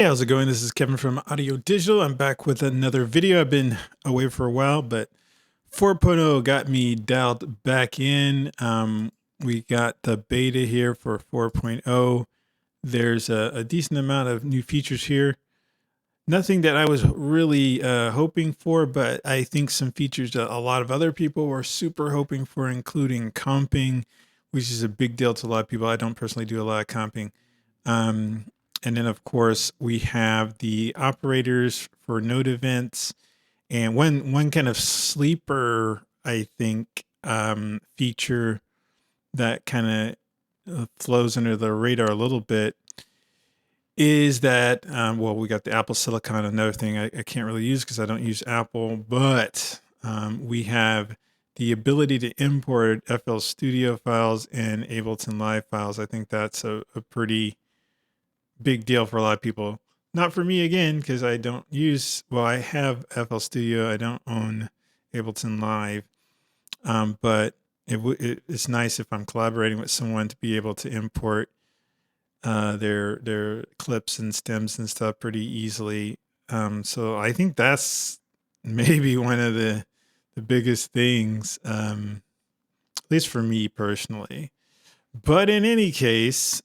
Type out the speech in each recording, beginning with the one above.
Hey, how's it going? This is Kevin from Audio Digital. I'm back with another video. I've been away for a while, but 4.0 got me dialed back in. We got the beta here for 4.0. There's a decent amount of new features here. Nothing that I was really hoping for, but I think some features that a lot of other people were super hoping for, including comping, which is a big deal to a lot of people. I don't personally do a lot of comping. Um, and then, of course, we have the operators for node events. And one kind of sleeper, I think, feature that kind of flows under the radar a little bit is that, well, we got the Apple Silicon, another thing I can't really use because I don't use Apple, but we have the ability to import FL Studio files and Ableton Live files. I think that's a pretty big deal for a lot of people. Not for me again, because I don't use, well, I have FL Studio. I don't own Ableton Live, but it's nice if I'm collaborating with someone to be able to import their clips and stems and stuff pretty easily. So I think that's maybe one of the biggest things, at least for me personally. But in any case,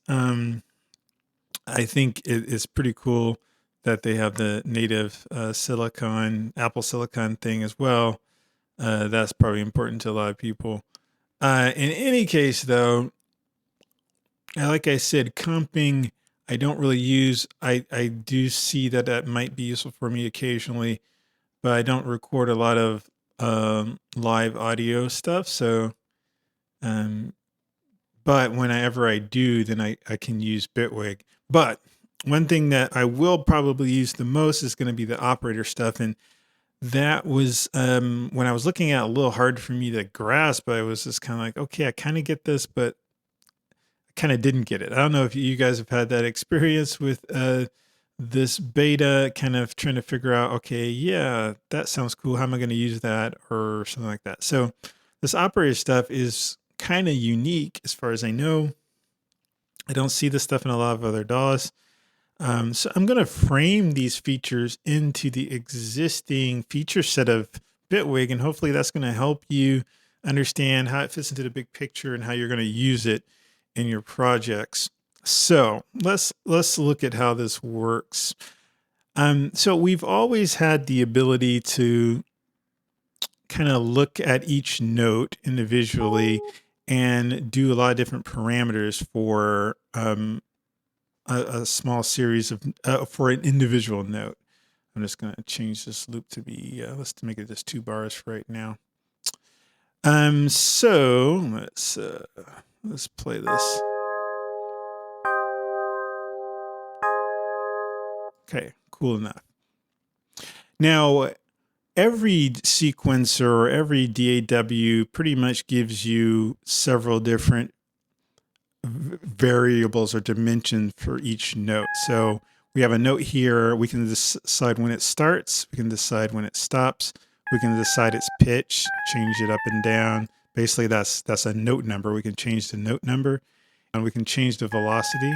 I think it's pretty cool that they have the native Apple Silicon thing as well. That's probably important to a lot of people. In any case, though, like I said, comping, I don't really use. I do see that that might be useful for me occasionally, but I don't record a lot of live audio stuff. So, um, but whenever I do, then I can use Bitwig. But one thing that I will probably use the most is going to be the operator stuff. And that was, when I was looking at it, a little hard for me to grasp, but I was just kind of like, okay, I kind of get this, but I kind of didn't get it. I don't know if you guys have had that experience with this beta, kind of trying to figure out, okay, yeah, that sounds cool. How am I going to use that or something like that? So this operator stuff is kind of unique as far as I know. I don't see this stuff in a lot of other DAWs. So I'm going to frame these features into the existing feature set of Bitwig, and hopefully that's going to help you understand how it fits into the big picture and how you're going to use it in your projects. So let's look at how this works. So we've always had the ability to kind of look at each note individually and do a lot of different parameters for a small series of for an individual note. I'm just going to change this loop to be let's make it just 2 bars for right now. So let's play this. Okay, cool enough. Now, every sequencer or every DAW pretty much gives you several different variables or dimensions for each note. So we have a note here. We can decide when it starts. We can decide when it stops. We can decide its pitch, change it up and down. Basically, that's a note number. We can change the note number, and we can change the velocity.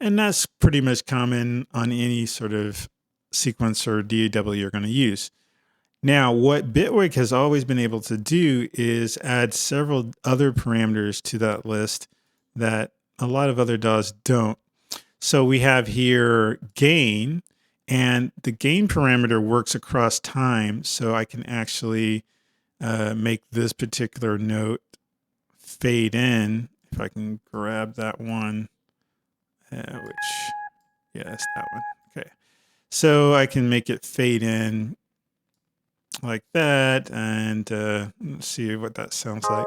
And that's pretty much common on any sort of sequencer or DAW you're going to use. Now, what Bitwig has always been able to do is add several other parameters to that list that a lot of other DAWs don't. So we have here gain, and the gain parameter works across time. So I can actually make this particular note fade in. If I can grab that one, yeah, it's that one. Okay. So I can make it fade in like that, and let's see what that sounds like.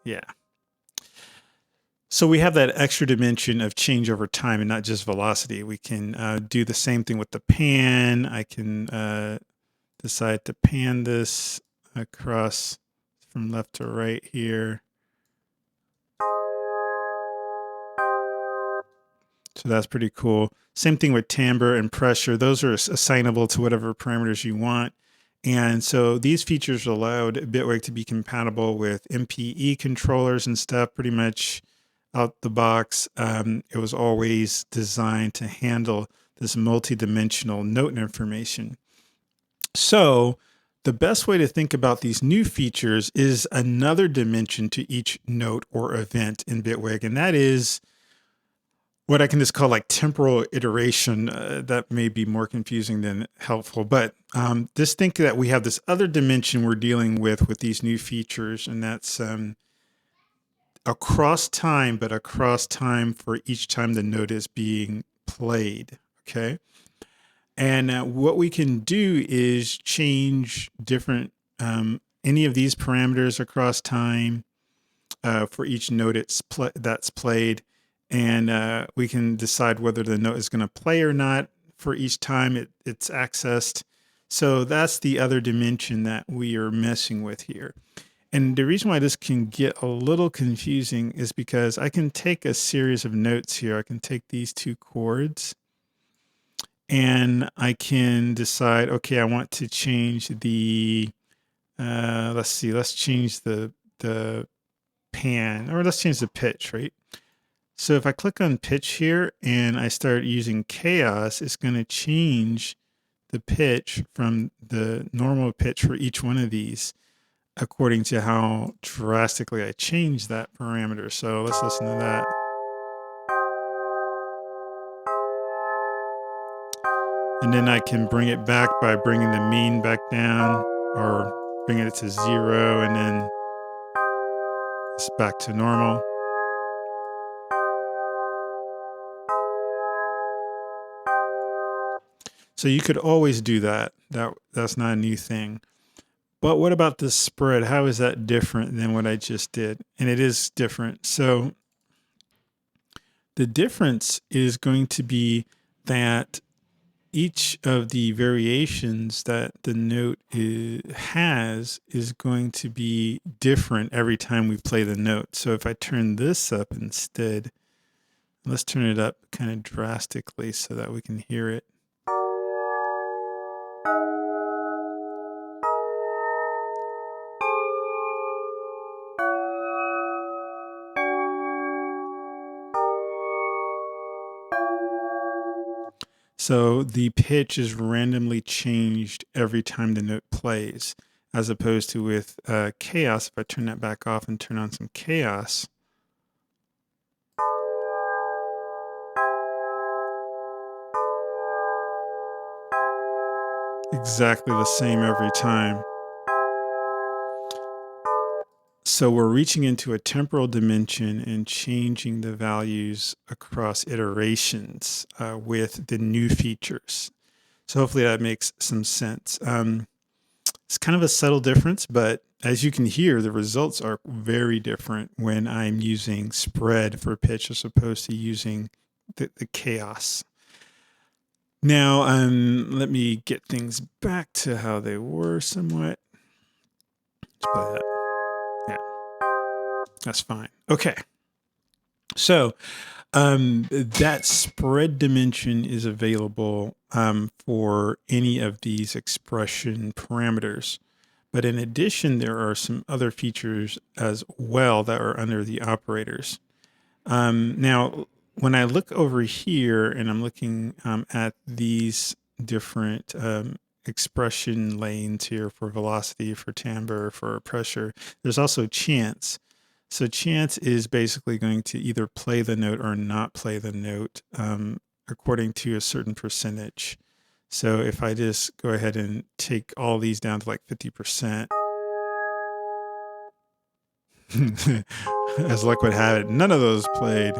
Yeah. So we have that extra dimension of change over time and not just velocity. We can do the same thing with the pan. I can decide to pan this across from left to right here. So that's pretty cool. Same thing with timbre and pressure. Those are assignable to whatever parameters you want. And so these features allowed Bitwig to be compatible with MPE controllers and stuff pretty much out the box. It was always designed to handle this multi-dimensional note information. So the best way to think about these new features is another dimension to each note or event in Bitwig, and that is what I can just call like temporal iteration. That may be more confusing than helpful, but just think that we have this other dimension we're dealing with these new features, and that's across time, but across time for each time the note is being played. Okay. And what we can do is change different, any of these parameters across time for each note that's played. And we can decide whether the note is going to play or not for each time it's accessed. So that's the other dimension that we are messing with here. And the reason why this can get a little confusing is because I can take a series of notes here. I can take these two chords and I can decide, okay, I want to change the, let's change the pan, or let's change the pitch, right? So if I click on pitch here and I start using chaos, it's going to change the pitch from the normal pitch for each one of these according to how drastically I change that parameter. So let's listen to that. And then I can bring it back by bringing the mean back down or bringing it to 0, and then it's back to normal. So you could always do that. That's not a new thing. But what about the spread? How is that different than what I just did? And it is different. So the difference is going to be that each of the variations that the note has is going to be different every time we play the note. So if I turn this up instead, let's turn it up kind of drastically so that we can hear it. So the pitch is randomly changed every time the note plays, as opposed to with chaos. If I turn that back off and turn on some chaos, exactly the same every time. So we're reaching into a temporal dimension and changing the values across iterations with the new features. So hopefully that makes some sense. It's kind of a subtle difference, but as you can hear, the results are very different when I'm using spread for pitch as opposed to using the chaos. Now, let me get things back to how they were somewhat. Let's play that. Yeah, that's fine. Okay. So that spread dimension is available for any of these expression parameters. But in addition, there are some other features as well that are under the operators. Now, when I look over here and I'm looking at these different expression lanes here for velocity, for timbre, for pressure, there's also chance. So chance is basically going to either play the note or not play the note according to a certain percentage. So if I just go ahead and take all these down to like 50%, as luck would have it, none of those played.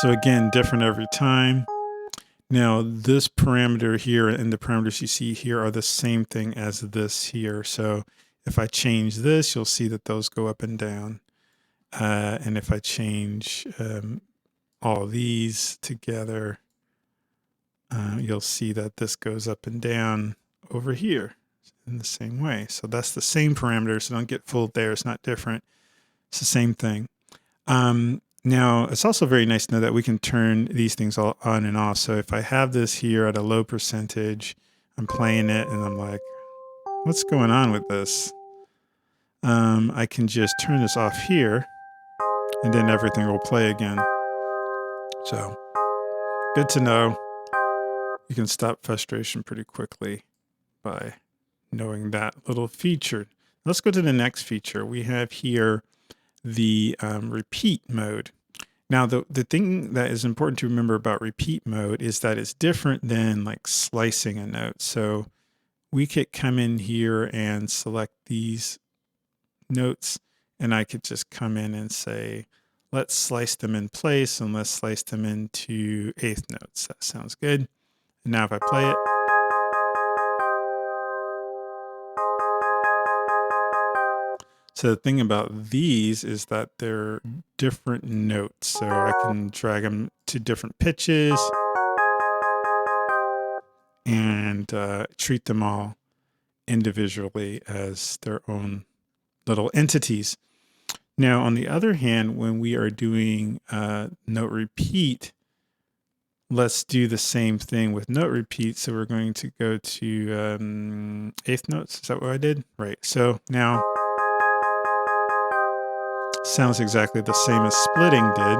So again, different every time. Now this parameter here and the parameters you see here are the same thing as this here. So if I change this, you'll see that those go up and down. And if I change all these together, you'll see that this goes up and down over here in the same way. So that's the same parameter, so don't get fooled there. It's not different. It's the same thing. Now, it's also very nice to know that we can turn these things all on and off. So if I have this here at a low percentage, I'm playing it and I'm like, what's going on with this? I can just turn this off here and then everything will play again. So good to know. You can stop frustration pretty quickly by knowing that little feature. Let's go to the next feature. We have here the repeat mode. Now, the thing that is important to remember about repeat mode is that it's different than like slicing a note. So we could come in here and select these notes, and I could just come in and say, let's slice them in place and let's slice them into eighth notes. That sounds good. And now if I play it, so the thing about these is that they're different notes. So I can drag them to different pitches and treat them all individually as their own little entities. Now, on the other hand, when we are doing note repeat, let's do the same thing with note repeat. So we're going to go to eighth notes. Is that what I did? Right. So now sounds exactly the same as splitting did.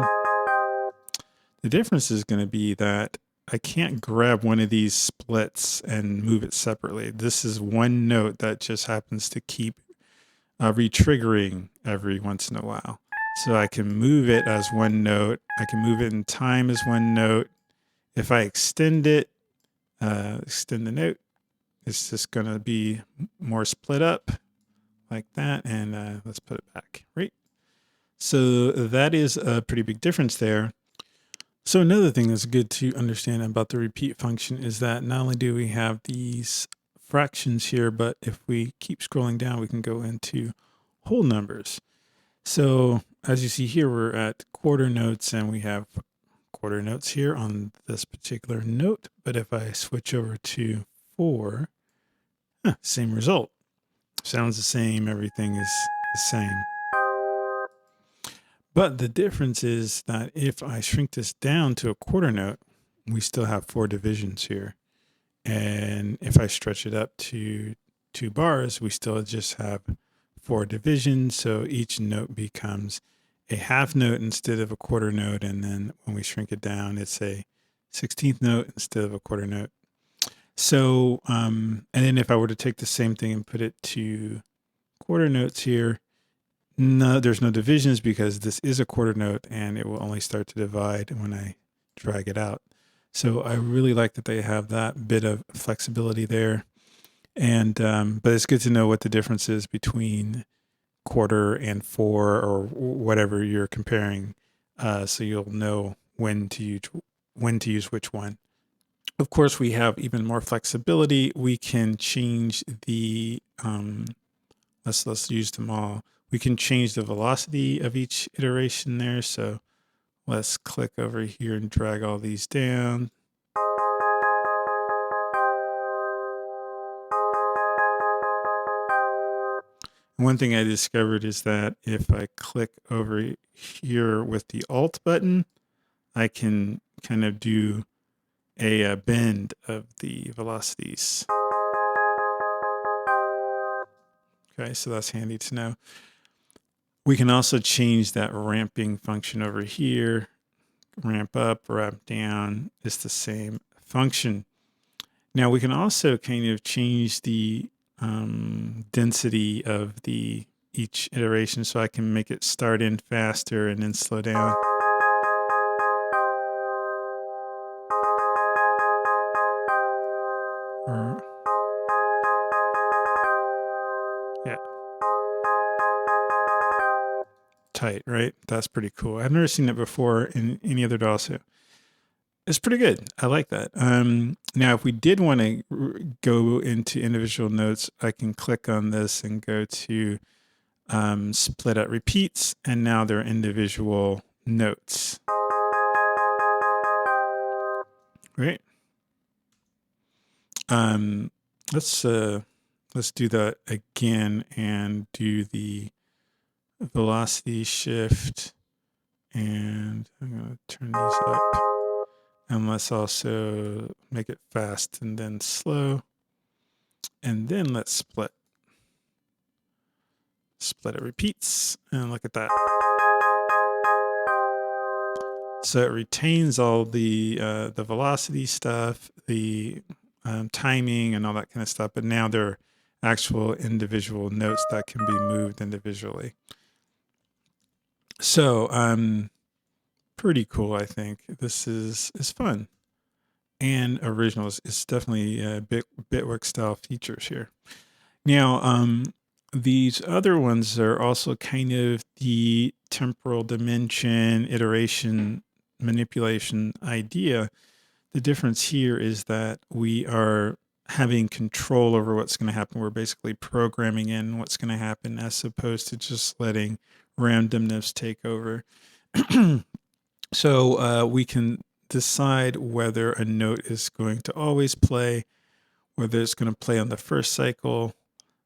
The difference is going to be that I can't grab one of these splits and move it separately. This is one note that just happens to keep re-triggering every once in a while. So I can move it as one note. I can move it in time as one note. If I extend it, extend the note, it's just going to be more split up like that. And let's put it back, right? So that is a pretty big difference there. So another thing that's good to understand about the repeat function is that not only do we have these fractions here, but if we keep scrolling down, we can go into whole numbers. So as you see here, we're at quarter notes and we have quarter notes here on this particular note. But if I switch over to 4, same result. Sounds the same. Everything is the same. But the difference is that if I shrink this down to a quarter note, we still have 4 divisions here. And if I stretch it up to 2 bars, we still just have 4 divisions. So each note becomes a half note instead of a quarter note. And then when we shrink it down, it's a 16th note instead of a quarter note. So, and then if I were to take the same thing and put it to quarter notes here, no, there's no divisions because this is a quarter note and it will only start to divide when I drag it out. So I really like that they have that bit of flexibility there. And, but it's good to know what the difference is between quarter and 4 or whatever you're comparing. So you'll know when to use which one. Of course, we have even more flexibility. We can change the, let's use them all. We can change the velocity of each iteration there. So let's click over here and drag all these down. One thing I discovered is that if I click over here with the Alt button, I can kind of do a bend of the velocities. Okay, so that's handy to know. We can also change that ramping function over here. Ramp up, ramp down, it's the same function. Now we can also kind of change the density of each iteration, so I can make it start in faster and then slow down. Yeah. Tight, right? That's pretty cool. I've never seen that before in any other DAW, so it's pretty good. I like that. Now, if we did want to go into individual notes, I can click on this and go to split out repeats, and now they're individual notes. Great. Let's do that again and do the velocity shift And I'm going to turn these up. And let's also make it fast and then slow. And then let's split. Split it repeats. And look at that. So it retains all the velocity stuff, the timing and all that kind of stuff. But now there are actual individual notes that can be moved individually. So pretty cool, I think. This is fun and original. It's definitely Bitwig style features here. Now, these other ones are also kind of the temporal dimension iteration manipulation idea. The difference here is that we are having control over what's going to happen. We're basically programming in what's going to happen as opposed to just letting randomness take over. So we can decide whether a note is going to always play, whether it's going to play on the first cycle.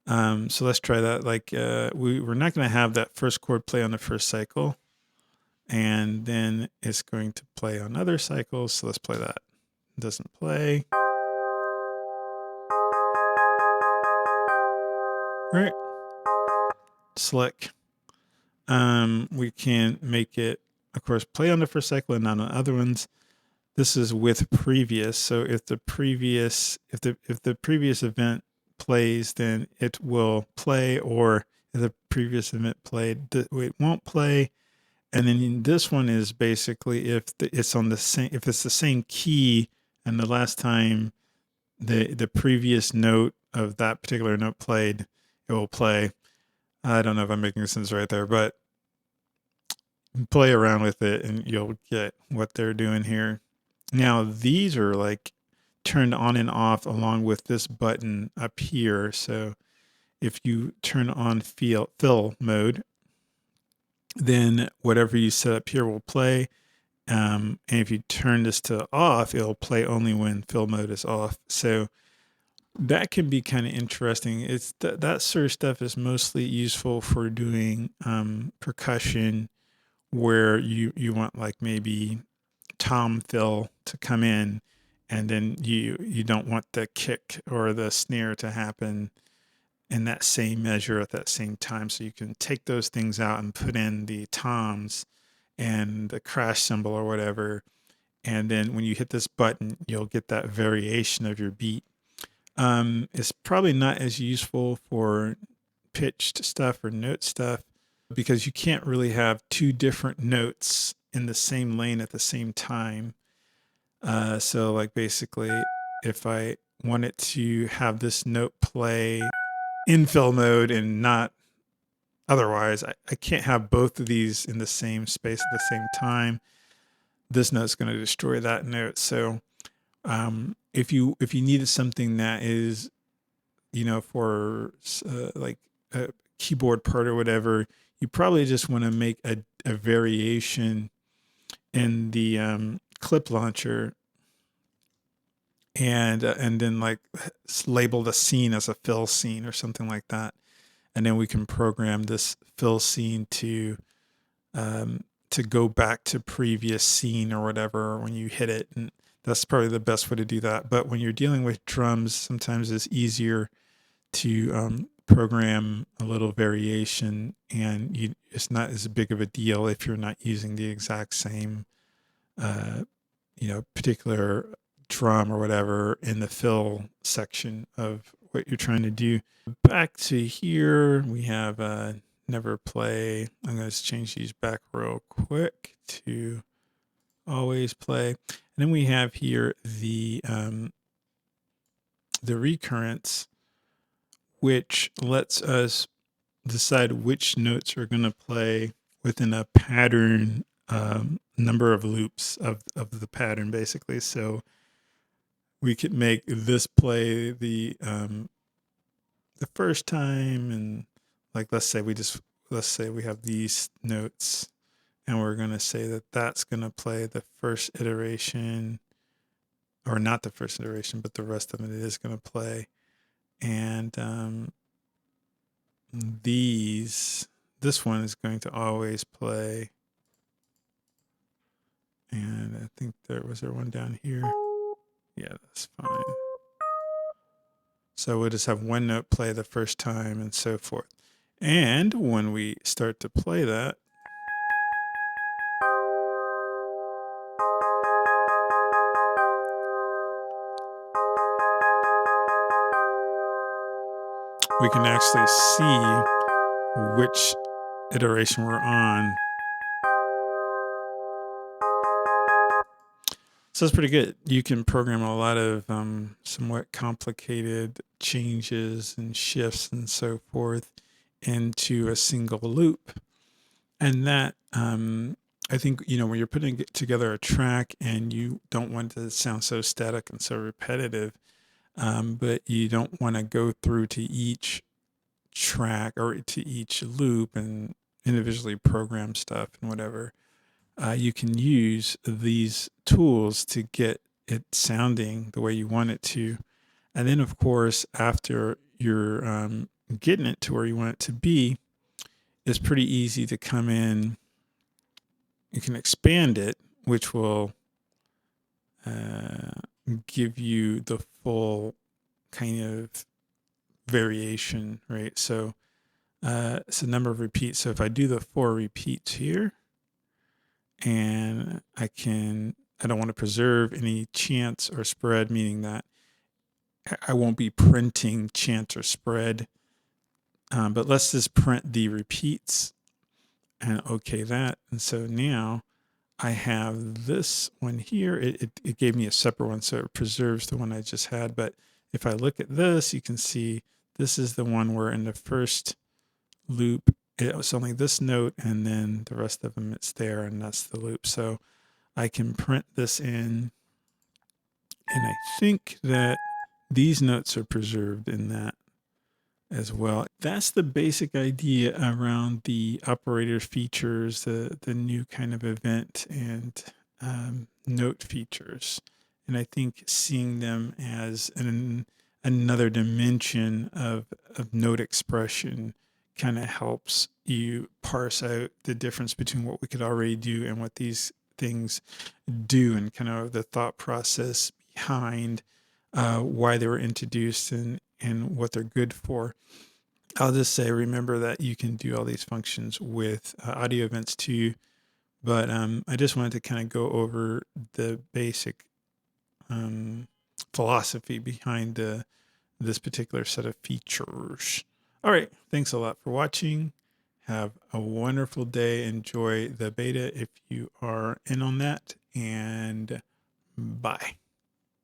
So let's try that. Like we're not going to have that first chord play on the first cycle, and then it's going to play on other cycles. So let's play that. It doesn't play. Right. Slick. We can make it, of course, play on the first cycle and not on other ones. This is with previous. So if the previous event plays, then it will play, or if the previous event played, it won't play. And then this one is basically if it's the same key, and the last time the previous note of that particular note played, it will play. I don't know if I'm making sense right there, but play around with it and you'll get what they're doing here. Now, these are like turned on and off along with this button up here. So if you turn on fill mode, then whatever you set up here will play. And if you turn this to off, it'll play only when fill mode is off. So that can be kind of interesting. It's that sort of stuff is mostly useful for doing percussion, where you want like maybe tom fill to come in, and then you don't want the kick or the snare to happen in that same measure at that same time. So you can take those things out and put in the toms and the crash cymbal or whatever. And then when you hit this button, you'll get that variation of your beat. It's probably not as useful for pitched stuff or note stuff, because you can't really have two different notes in the same lane at the same time. So like basically, if I wanted to have this note play in fill mode and not otherwise, I can't have both of these in the same space at the same time. This note's going to destroy that note. So if you needed something that is, for like a keyboard part or whatever, you probably just want to make a variation in the clip launcher, and then like label the scene as a fill scene or something like that, and then we can program this fill scene to go back to previous scene or whatever when you hit it, and that's probably the best way to do that. But when you're dealing with drums, sometimes it's easier to program a little variation, and it's not as big of a deal if you're not using the exact same particular drum or whatever in the fill section of what you're trying to do. Back to here, we have never play. I'm going to change these back real quick to always play. And then we have here the recurrence, which lets us decide which notes are going to play within a pattern number of loops of the pattern, basically. So we could make this play the first time, and like let's say we have these notes, and we're going to say that that's going to play the first iteration, or not the first iteration, but the rest of it is going to play. And this one is going to always play And I think there was one down here. Yeah, that's fine. So we'll just have one note play the first time and so forth. And when we start to play that, we can actually see which iteration we're on. So it's pretty good. You can program a lot of somewhat complicated changes and shifts and so forth into a single loop. And that, I think, when you're putting together a track and you don't want it to sound so static and so repetitive, but you don't want to go through to each track or to each loop and individually program stuff and whatever, you can use these tools to get it sounding the way you want it to. And then, of course, after you're getting it to where you want it to be, it's pretty easy to come in. You can expand it, which will give you the full kind of variation, right? So it's a number of repeats. So if I do the 4 repeats here, and I don't want to preserve any chance or spread, meaning that I won't be printing chance or spread. But let's just print the repeats and okay that. And so now I have this one here. It gave me a separate one, so it preserves the one I just had. But if I look at this, you can see this is the one where in the first loop, it was only this note, and then the rest of them, it's there, and that's the loop. So I can print this in, and I think that these notes are preserved in that as well. That's the basic idea around the operator features, the new kind of event and note features. And I think seeing them as another dimension of note expression kind of helps you parse out the difference between what we could already do and what these things do, and kind of the thought process behind why they were introduced and what they're good for. I'll just say, remember that you can do all these functions with audio events too, but I just wanted to kind of go over the basic philosophy behind this particular set of features. All right, thanks a lot for watching. Have a wonderful day. Enjoy the beta if you are in on that, and bye.